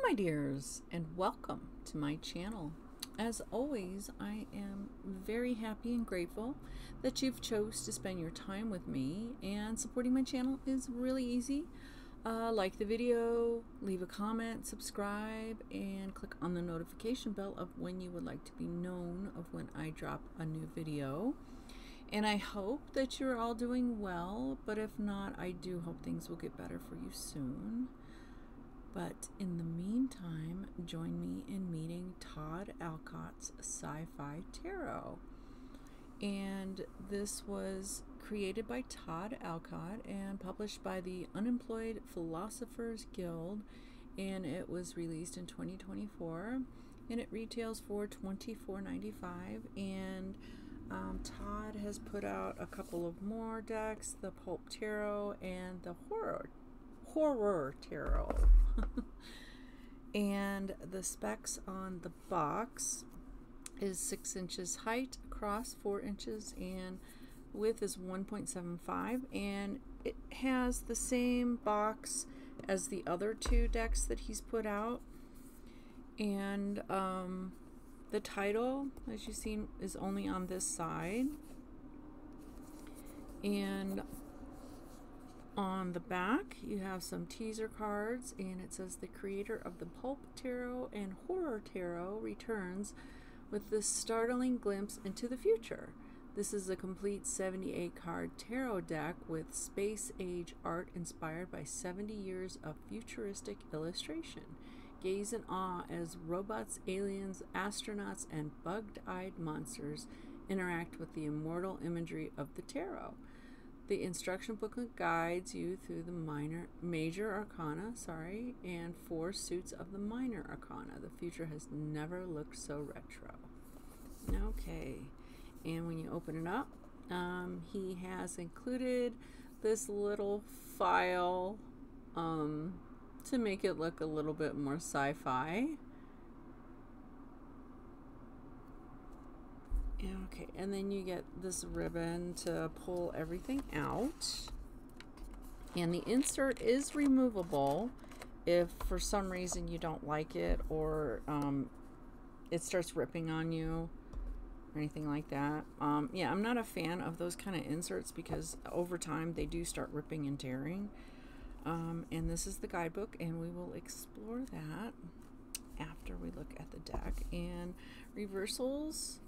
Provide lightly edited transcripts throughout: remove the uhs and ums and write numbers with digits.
my dears, and welcome to my channel. As always, I am very happy and grateful that you've chose to spend your time with me, and supporting my channel is really easy. Like the video, leave a comment, subscribe, and click on the notification bell of when you would like to be known of when I drop a new video. And I hope that you're all doing well, but if not, I do hope things will get better for you soon. But in the meantime, join me in meeting Todd Alcott's Sci-Fi Tarot. And this was created by Todd Alcott and published by the Unemployed Philosophers Guild, and it was released in 2024, and it retails for $24.95. And Todd has put out a couple of more decks, the Pulp Tarot and the Horror Tarot. And the specs on the box is 6 inches height, across 4 inches, and width is 1.75, and it has the same box as the other two decks that he's put out. And the title, as you've seen, is only on this side, and on the back you have some teaser cards, and it says the creator of the Pulp Tarot and Horror Tarot returns with this startling glimpse into the future. This is a complete 78 card tarot deck with space age art inspired by 70 years of futuristic illustration. Gaze in awe as robots, aliens, astronauts, and bugged-eyed monsters interact with the immortal imagery of the tarot. The instruction booklet guides you through the major arcana, and 4 suits of the minor arcana. The future has never looked so retro. Okay, and when you open it up, he has included this little file to make it look a little bit more sci-fi. Okay, and then you get this ribbon to pull everything out. And the insert is removable if for some reason you don't like it, or it starts ripping on you or anything like that. Yeah, I'm not a fan of those kind of inserts because over time they do start ripping and tearing. And this is the guidebook, and we will explore that after we look at the deck. And reversals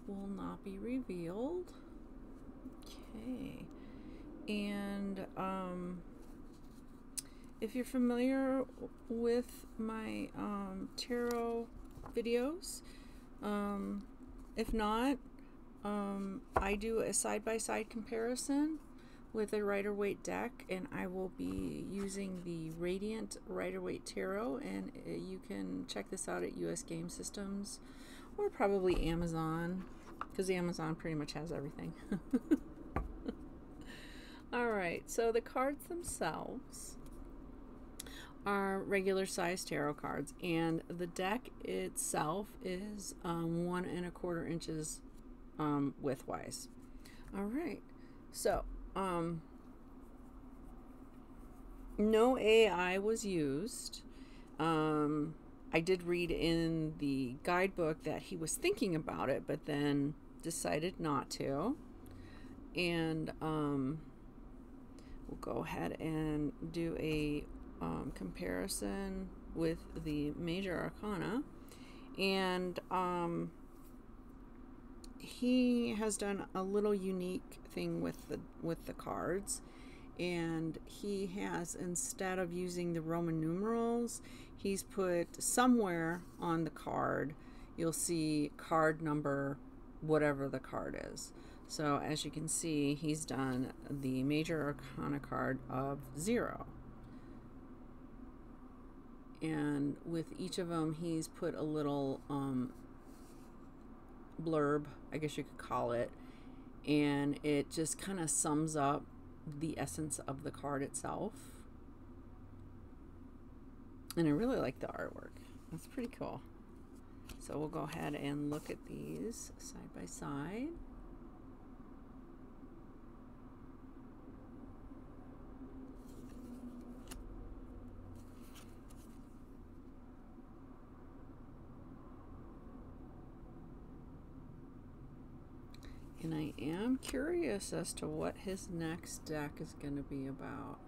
will not be revealed. Okay, and if you're familiar with my tarot videos, if not, I do a side-by-side comparison with a Rider-Waite deck, and I will be using the Radiant Rider-Waite Tarot, and you can check this out at US Game Systems or probably Amazon, because Amazon pretty much has everything. Alright, so the cards themselves are regular size tarot cards, and the deck itself is 1 1/4 inches widthwise. Alright, so no AI was used. I did read in the guidebook that he was thinking about it, but then decided not to. And we'll go ahead and do a comparison with the major arcana. And he has done a little unique thing with the cards, and he has, instead of using the Roman numerals, he's put somewhere on the card, you'll see card number, whatever the card is. So as you can see, he's done the major arcana card of 0. And with each of them, he's put a little blurb, I guess you could call it, and it just kind of sums up the essence of the card itself. And I really like the artwork. That's pretty cool. So we'll go ahead and look at these side by side. And I am curious as to what his next deck is going to be about.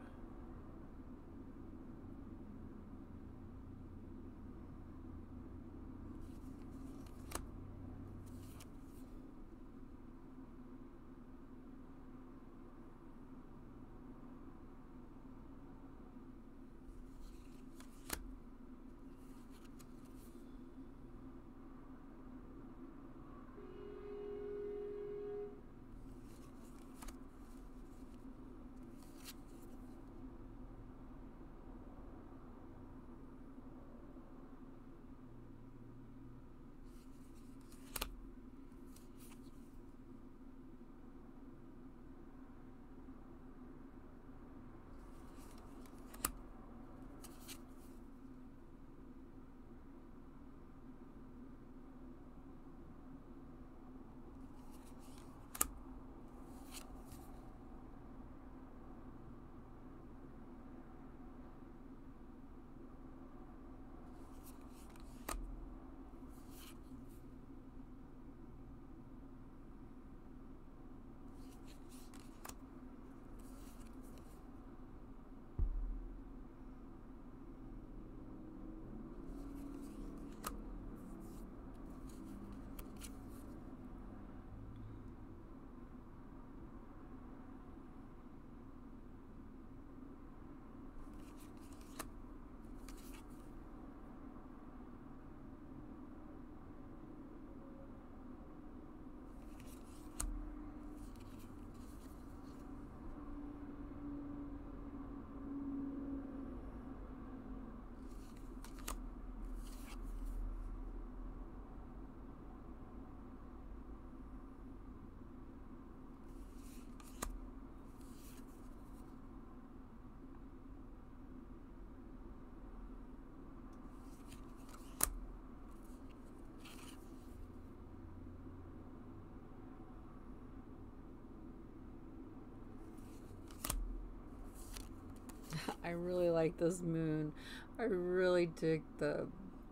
I really like this moon. I really dig the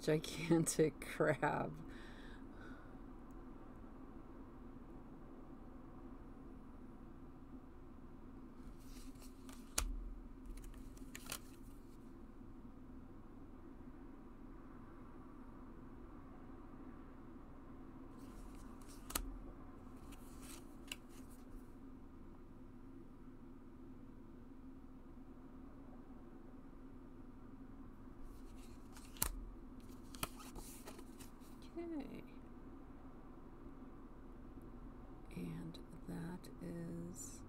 gigantic crab. Okay. And that is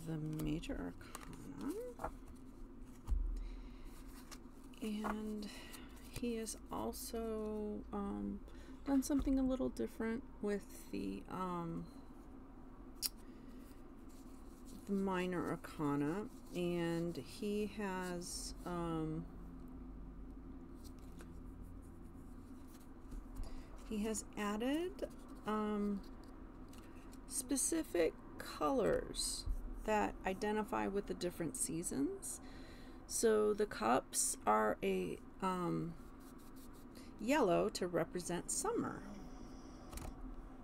the Major Arcana. And he has also done something a little different with the Minor Arcana, and he has added specific colors that identify with the different seasons. So the cups are a yellow to represent summer.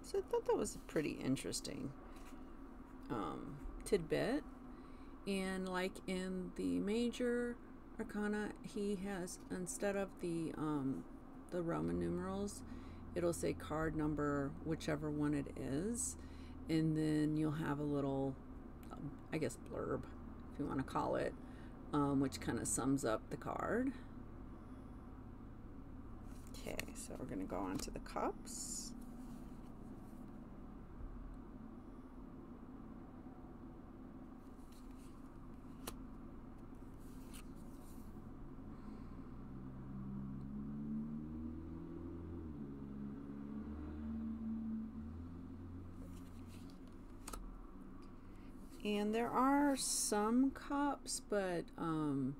So I thought that was a pretty interesting tidbit. And like in the Major Arcana, he has, instead of the Roman numerals, it'll say card number, whichever one it is, and then you'll have a little, I guess, blurb, if you want to call it, which kind of sums up the card. Okay, so we're going to go on to the cups. And there are some cups, but not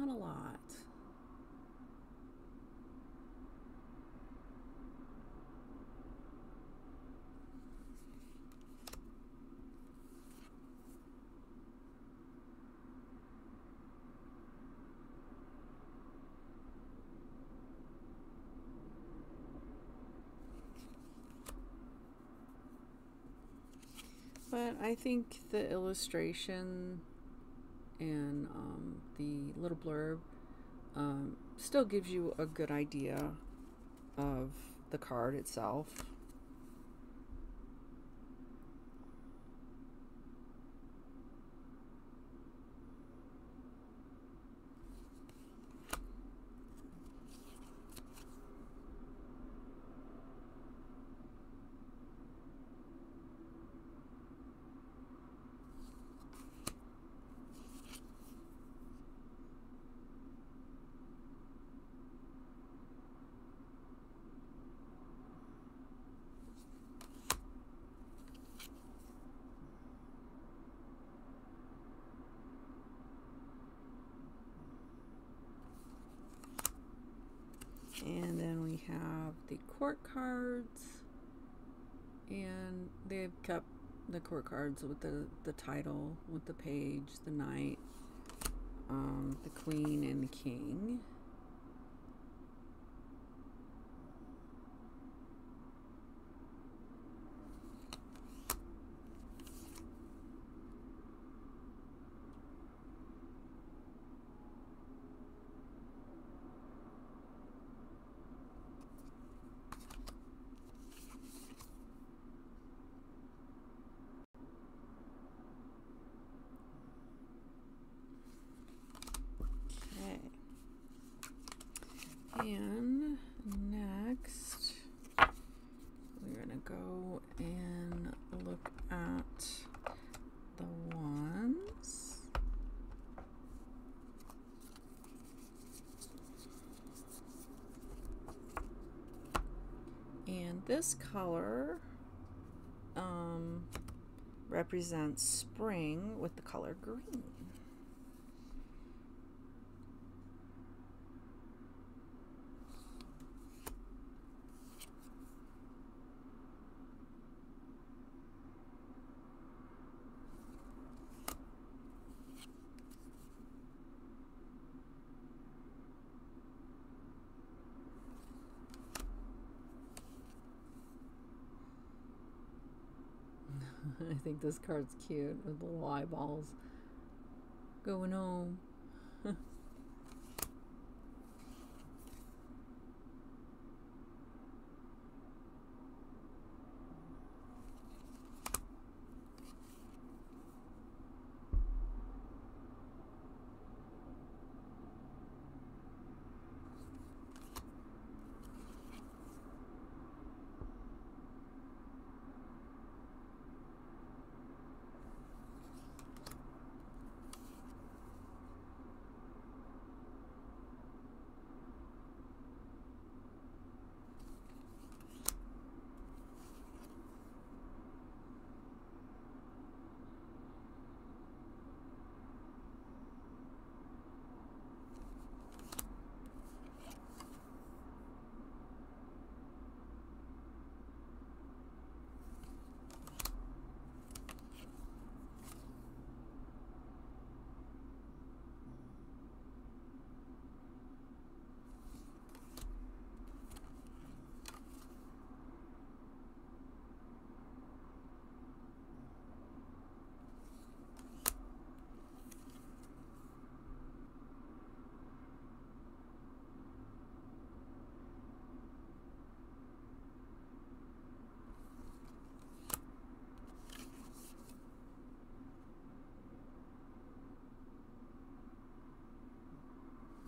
a lot. But I think the illustration and the little blurb still gives you a good idea of the card itself. And then we have the court cards, and they've kept the court cards with the title, with the page, the knight, the queen, and the king. And next, we're going to go and look at the wands. And this color represents spring with the color green. I think this card's cute with little eyeballs going home.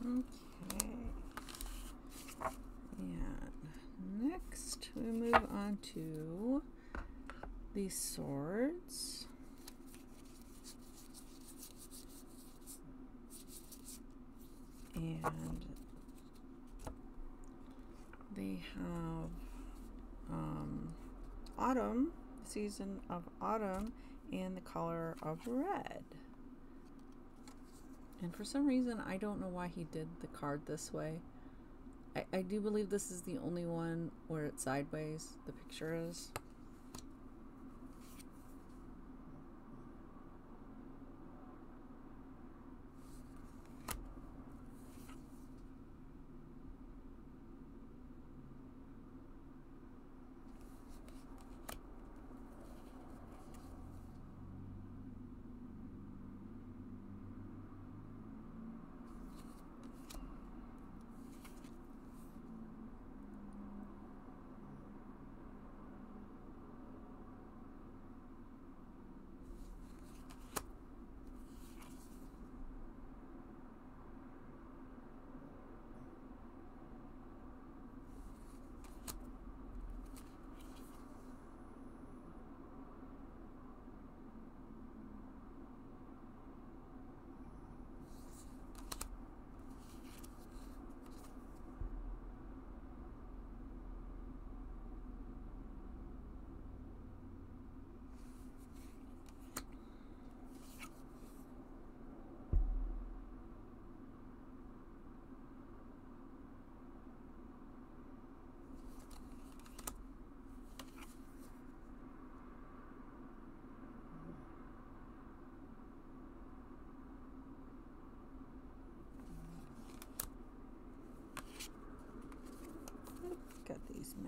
Okay, and next we move on to the swords. And they have autumn, season of autumn, and the color of red. And for some reason, I don't know why he did the card this way. I do believe this is the only one where it's sideways, the picture is.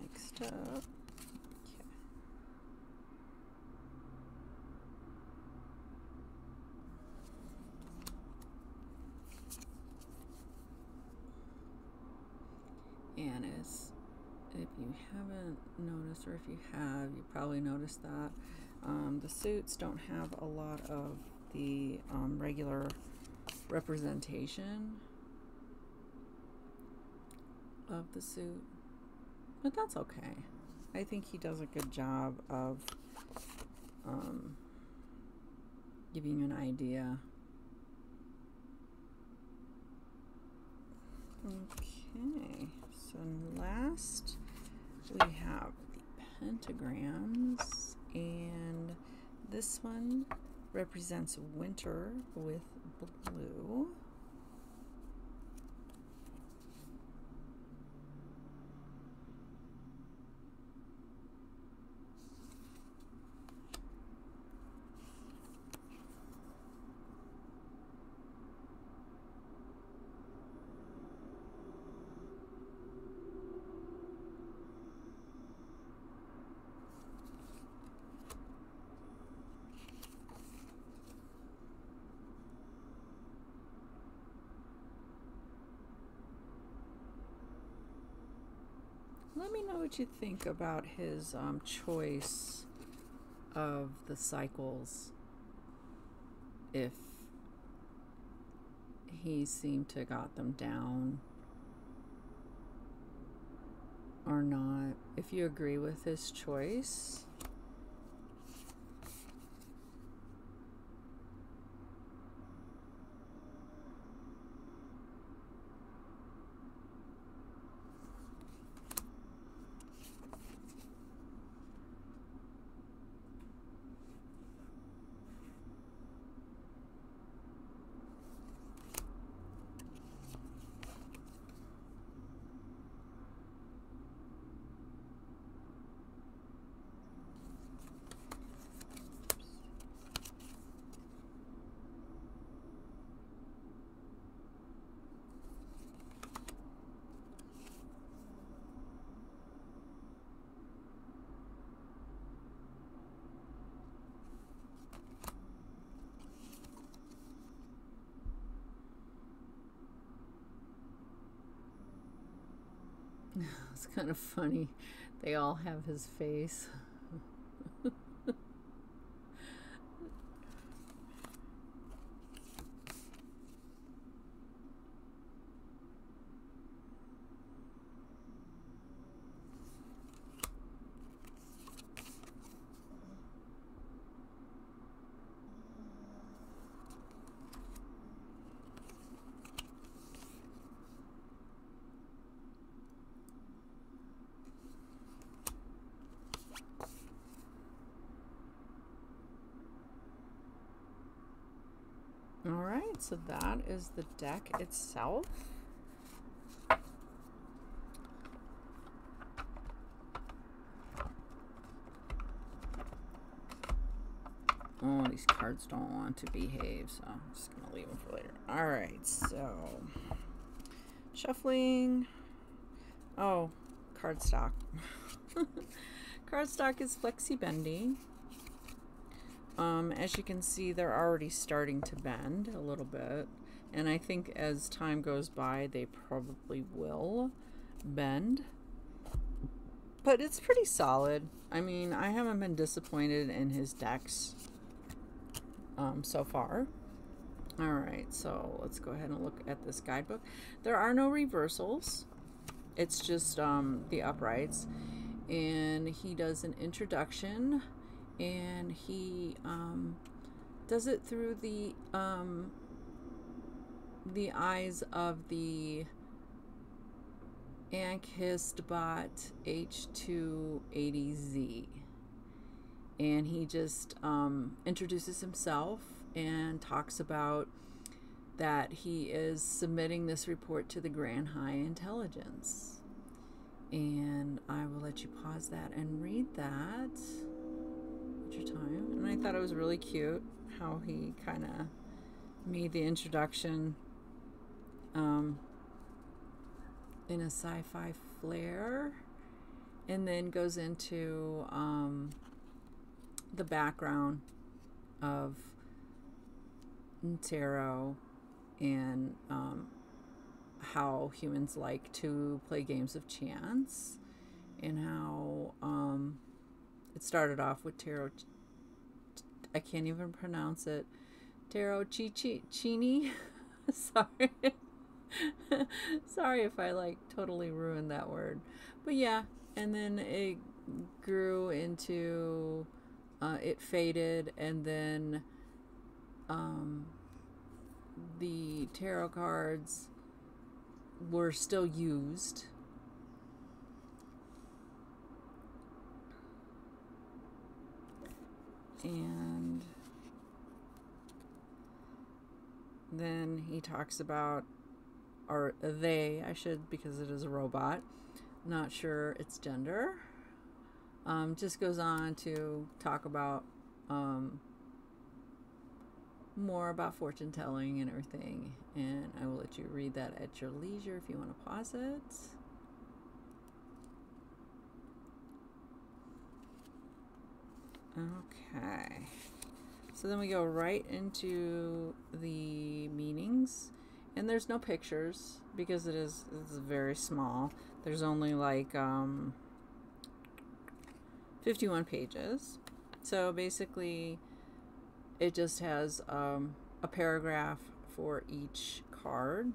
mixed up. And as if you haven't noticed, or if you have, you probably noticed that the suits don't have a lot of the regular representation of the suit, but that's okay. I think he does a good job of giving you an idea. Okay, so last we have the pentagrams, and this one represents winter with blue. Let me know what you think about his choice of the cycles. If he seemed to got them down or not. If you agree with his choice. It's kind of funny. They all have his face. Alright, so that is the deck itself. Oh, these cards don't want to behave, so I'm just going to leave them for later. Alright, so shuffling. Oh, cardstock. Cardstock is flexi bendy. As you can see, they're already starting to bend a little bit, and I think as time goes by they probably will bend, but it's pretty solid. I mean, I haven't been disappointed in his decks so far. Alright, so let's go ahead and look at this guidebook. There are no reversals, it's just the uprights, and he does an introduction, and he does it through the eyes of the Ankhistbot H280Z, and he just introduces himself and talks about that he is submitting this report to the Grand High Intelligence, and I will let you pause that and read that. Your time. And I thought it was really cute how he kind of made the introduction in a sci-fi flair, and then goes into the background of tarot and how humans like to play games of chance, and how it started off with tarot. I can't even pronounce it. Tarot Chini. Sorry. Sorry if I like totally ruined that word. But yeah, and then it grew into it faded, and then the tarot cards were still used. And then he talks about, or they, I should, because it is a robot, not sure its gender, just goes on to talk about more about fortune telling and everything, and I will let you read that at your leisure if you want to pause it. Okay, so then we go right into the meanings, and there's no pictures because it's very small. There's only like 51 pages, so basically it just has a paragraph for each card.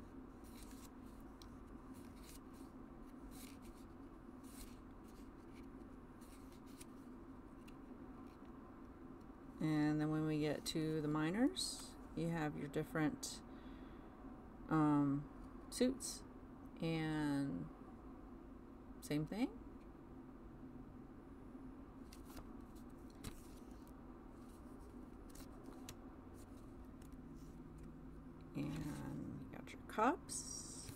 And then when we get to the minors, you have your different suits, and same thing. And you got your cups,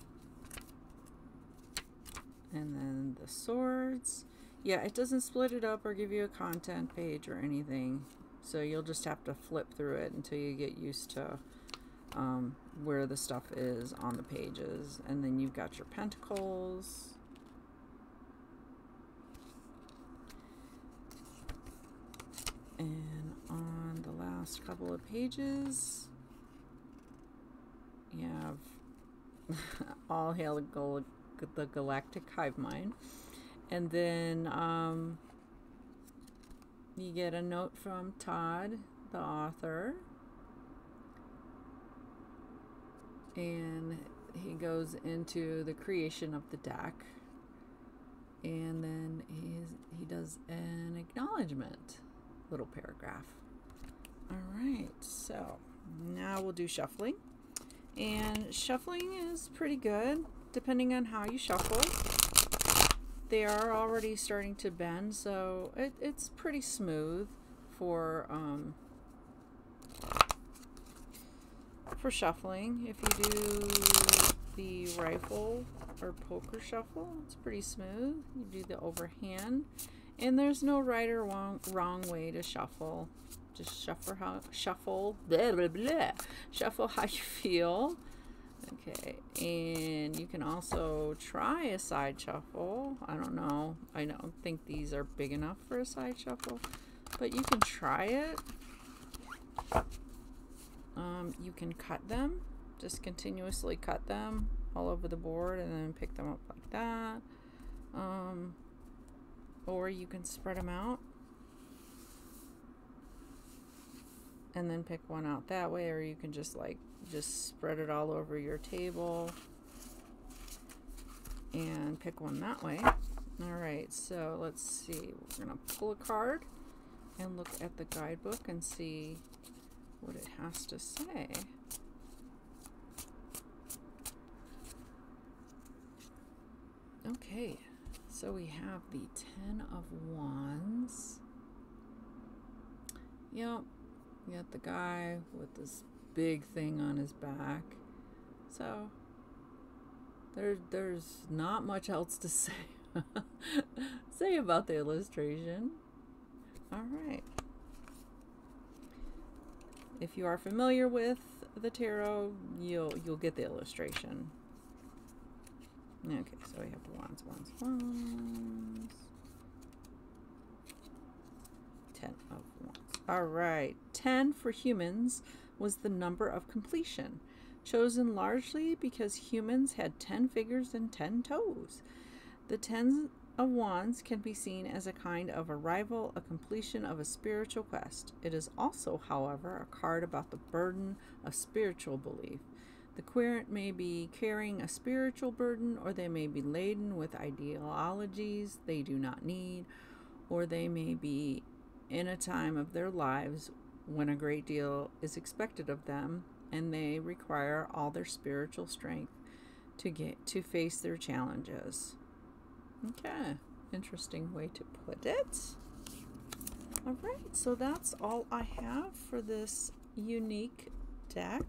and then the swords. Yeah, it doesn't split it up or give you a content page or anything, so you'll just have to flip through it until you get used to where the stuff is on the pages. And then you've got your pentacles, and on the last couple of pages you have all hail the galactic hive mind. And then you get a note from Todd, the author, and he goes into the creation of the deck, and then he does an acknowledgement little paragraph. All right, so now we'll do shuffling, and shuffling is pretty good depending on how you shuffle. They are already starting to bend, so it's pretty smooth for shuffling. If you do the rifle or poker shuffle, it's pretty smooth. You do the overhand, and there's no right or wrong way to shuffle. Just shuffle blah, blah, blah. Shuffle how you feel. Okay, and you can also try a side shuffle. I don't know. I don't think these are big enough for a side shuffle, but you can try it. You can cut them, just continuously cut them all over the board and then pick them up like that. Or you can spread them out and then pick one out that way, or you can just spread it all over your table and pick one that way. All right, so let's see. We're gonna pull a card and look at the guidebook and see what it has to say. Okay, so we have the 10 of Wands. Yep, you got the guy with this big thing on his back. So there's not much else to say about the illustration. All right. If you are familiar with the tarot, you'll get the illustration. Okay, so we have wands, wands, wands. 10 of Wands. All right. 10 for humans was the number of completion, chosen largely because humans had 10 fingers and 10 toes. The 10 of Wands can be seen as a kind of arrival, a completion of a spiritual quest. It is also, however, a card about the burden of spiritual belief. The querent may be carrying a spiritual burden, or they may be laden with ideologies they do not need, or they may be in a time of their lives when a great deal is expected of them, and they require all their spiritual strength to face their challenges. Okay, interesting way to put it. All right, so that's all I have for this unique deck.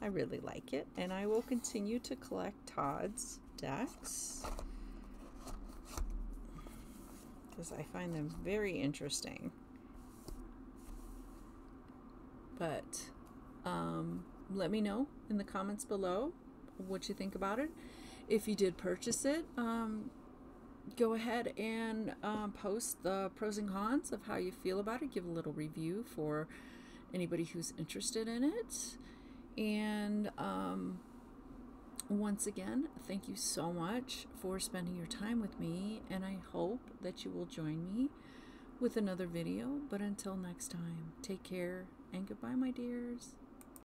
I really like it, and I will continue to collect Todd's decks because I find them very interesting. But let me know in the comments below what you think about it. If you did purchase it, go ahead and post the pros and cons of how you feel about it. Give a little review for anybody who's interested in it. And once again, thank you so much for spending your time with me, and I hope that you will join me with another video. But until next time, take care and goodbye, my dears.